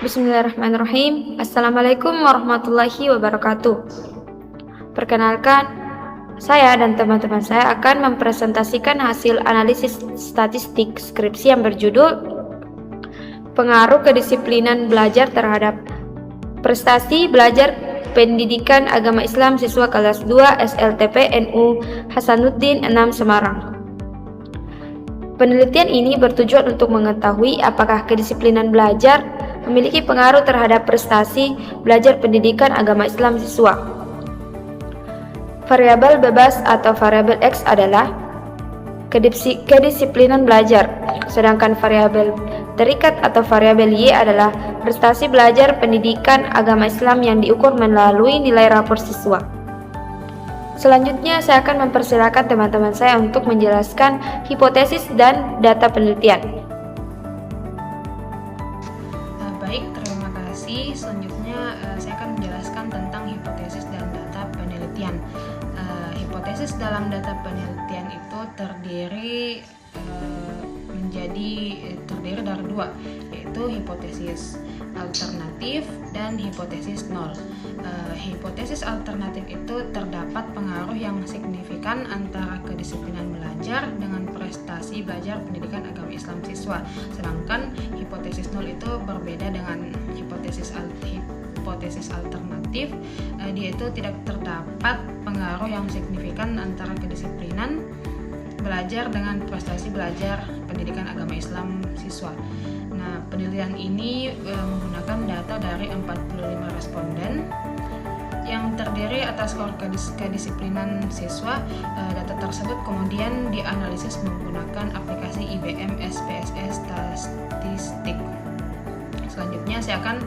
Bismillahirrahmanirrahim. Assalamualaikum warahmatullahi wabarakatuh. Perkenalkan, saya dan teman-teman saya akan mempresentasikan hasil analisis statistik skripsi yang berjudul Pengaruh Kedisiplinan Belajar Terhadap Prestasi Belajar Pendidikan Agama Islam Siswa Kelas 2 SLTP NU Hasanuddin 6 Semarang. Penelitian ini bertujuan untuk mengetahui apakah kedisiplinan belajar memiliki pengaruh terhadap prestasi belajar pendidikan agama Islam siswa. Variabel bebas atau variabel X adalah kedisiplinan belajar, sedangkan variabel terikat atau variabel Y adalah prestasi belajar pendidikan agama Islam yang diukur melalui nilai rapor siswa. Selanjutnya, saya akan mempersilakan teman-teman saya untuk menjelaskan hipotesis dan data penelitian. Baik, terima kasih. Selanjutnya saya akan menjelaskan tentang hipotesis dan data penelitian. Hipotesis dalam data penelitian itu terdiri dari dua, yaitu hipotesis alternatif dan hipotesis nol. Hipotesis alternatif itu terdapat pengaruh yang signifikan antara kedisiplinan belajar dengan prestasi belajar pendidikan agama Islam siswa. Sedangkan hipotesis nol itu berbeda dengan hipotesis alternatif. Dia itu tidak terdapat pengaruh yang signifikan antara kedisiplinan belajar dengan prestasi belajar pendidikan agama Islam siswa. Nah, penelitian ini menggunakan data dari 45 responden yang terdiri atas skor kedisiplinan siswa. Data tersebut kemudian dianalisis menggunakan aplikasi IBM SPSS Statistik. Selanjutnya saya akan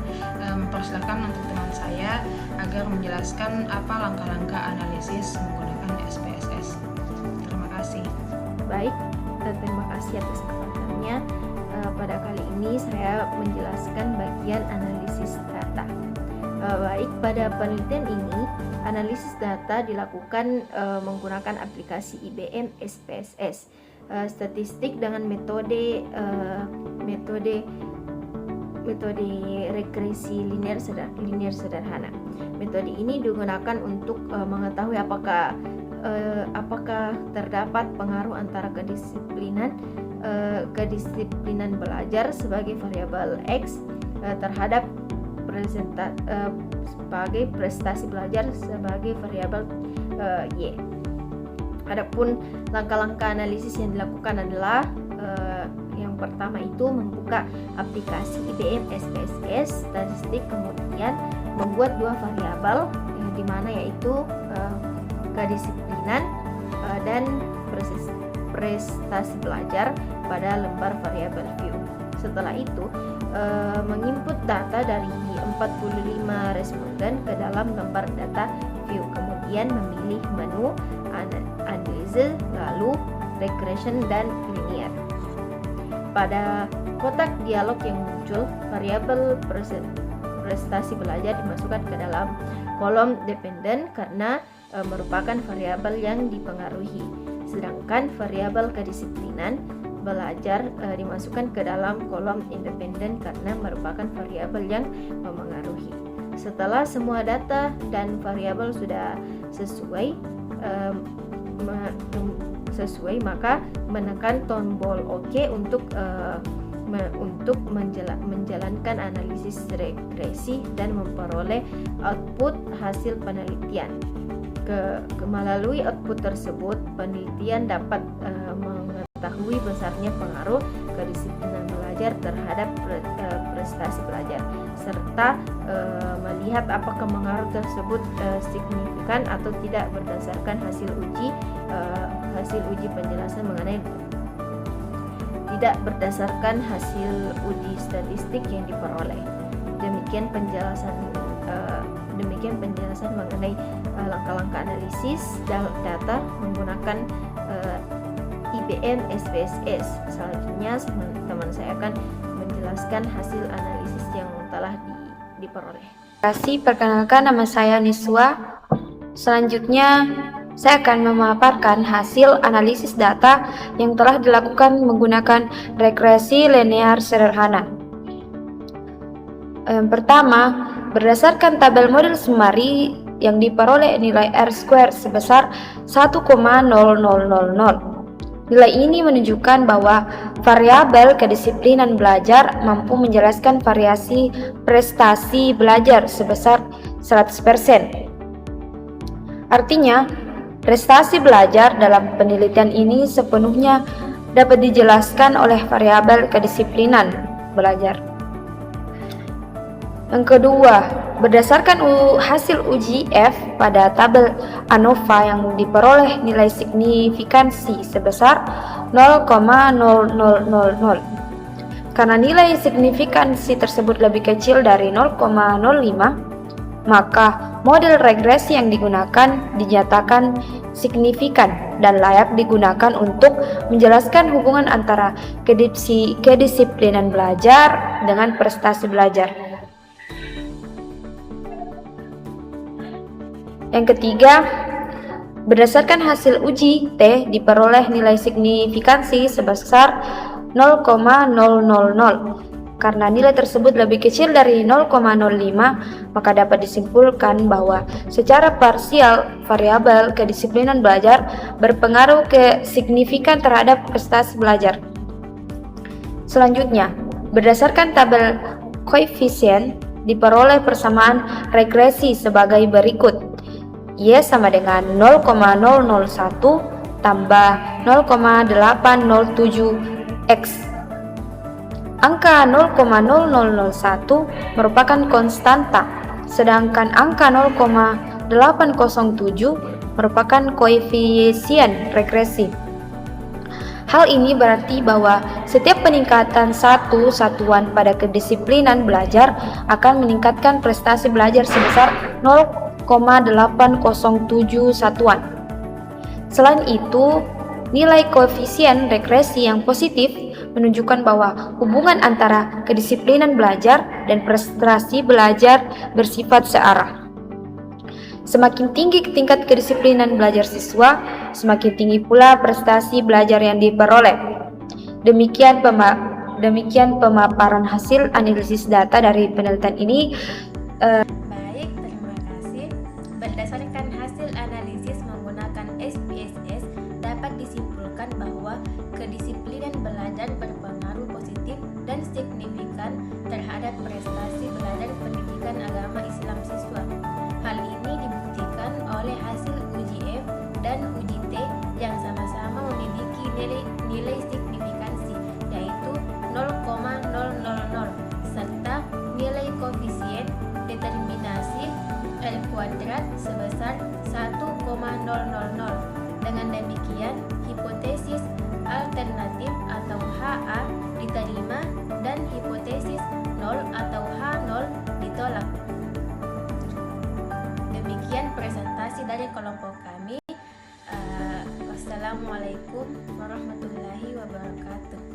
mempersilakan untuk teman saya agar menjelaskan apa langkah-langkah analisis menggunakan SPSS. Terima kasih. Baik, terima kasih atas kesempatannya. Pada kali ini saya menjelaskan bagian analisis data. Baik, pada penelitian ini analisis data dilakukan menggunakan aplikasi IBM SPSS statistik dengan metode regresi linear sederhana. Metode ini digunakan untuk mengetahui apakah terdapat pengaruh antara kedisiplinan belajar sebagai variabel X terhadap sebagai prestasi belajar sebagai variabel Y. Adapun langkah-langkah analisis yang dilakukan adalah yang pertama itu membuka aplikasi IBM SPSS statistik, kemudian membuat dua variabel di mana yaitu kedisiplinan dan prestasi belajar pada lembar variabel view. Setelah itu menginput data dari 45 responden ke dalam lembar data view, kemudian memilih menu analysis, lalu regression dan linear. Pada kotak dialog yang muncul, variabel prestasi belajar dimasukkan ke dalam kolom dependen karena merupakan variabel yang dipengaruhi, sedangkan variabel kedisiplinan belajar dimasukkan ke dalam kolom independen karena merupakan variabel yang memengaruhi. Setelah semua data dan variabel sudah sesuai, maka menekan tombol OK untuk menjalankan analisis regresi dan memperoleh output hasil penelitian. Melalui output tersebut, penelitian dapat mengetahui besarnya pengaruh kedisiplinan belajar terhadap prestasi belajar, serta melihat apakah pengaruh tersebut signifikan atau tidak berdasarkan hasil uji penjelasan mengenai tidak berdasarkan hasil uji statistik yang diperoleh. Demikian penjelasan mengenai langkah-langkah analisis data menggunakan IBM SPSS. Selanjutnya teman saya akan menjelaskan hasil analisis yang telah diperoleh. Terima kasih. Perkenalkan, nama saya Niswa. Selanjutnya saya akan memaparkan hasil analisis data yang telah dilakukan menggunakan regresi linear sederhana. Yang pertama, berdasarkan tabel model summary yang diperoleh nilai R² sebesar 1,0000. Nilai ini menunjukkan bahwa variabel kedisiplinan belajar mampu menjelaskan variasi prestasi belajar sebesar 100%. Artinya, prestasi belajar dalam penelitian ini sepenuhnya dapat dijelaskan oleh variabel kedisiplinan belajar. Yang kedua, berdasarkan hasil uji F pada tabel ANOVA yang diperoleh nilai signifikansi sebesar 0,0000. Karena nilai signifikansi tersebut lebih kecil dari 0,05, maka model regresi yang digunakan dinyatakan signifikan dan layak digunakan untuk menjelaskan hubungan antara kedisiplinan belajar dengan prestasi belajar. Yang ketiga, berdasarkan hasil uji T diperoleh nilai signifikansi sebesar 0,000. Karena nilai tersebut lebih kecil dari 0,05, maka dapat disimpulkan bahwa secara parsial variabel kedisiplinan belajar berpengaruh ke signifikan terhadap prestasi belajar. Selanjutnya, berdasarkan tabel koefisien diperoleh persamaan regresi sebagai berikut. Y sama dengan 0,001 tambah 0,807X. Angka 0,0001 merupakan konstanta, sedangkan angka 0,807 merupakan koefisien regresi. Hal ini berarti bahwa setiap peningkatan satu satuan pada kedisiplinan belajar akan meningkatkan prestasi belajar sebesar 0,807 satuan. Selain itu, nilai koefisien regresi yang positif menunjukkan bahwa hubungan antara kedisiplinan belajar dan prestasi belajar bersifat searah. Semakin tinggi tingkat kedisiplinan belajar siswa, semakin tinggi pula prestasi belajar yang diperoleh. Demikian pemaparan hasil analisis data dari penelitian ini. Baik, terima kasih. Berdasarkan hasil analisis menggunakan SPSS, dapat disimpulkan bahwa kedisiplinan belajar berpengaruh positif dan signifikan terhadap prestasi belajar pendidikan agama Islam siswa. Hal ini dibuktikan oleh hasil uji F dan uji T yang sama-sama memiliki nilai signifikansi, yaitu 0,000 serta nilai koefisien determinasi L kuadrat sebesar 1,000. Dengan demikian, hipotesis alternatif atau HA diterima dan hipotesis 0 atau H0 ditolak. Demikian presentasi dari kelompok kami. Wassalamualaikum warahmatullahi wabarakatuh.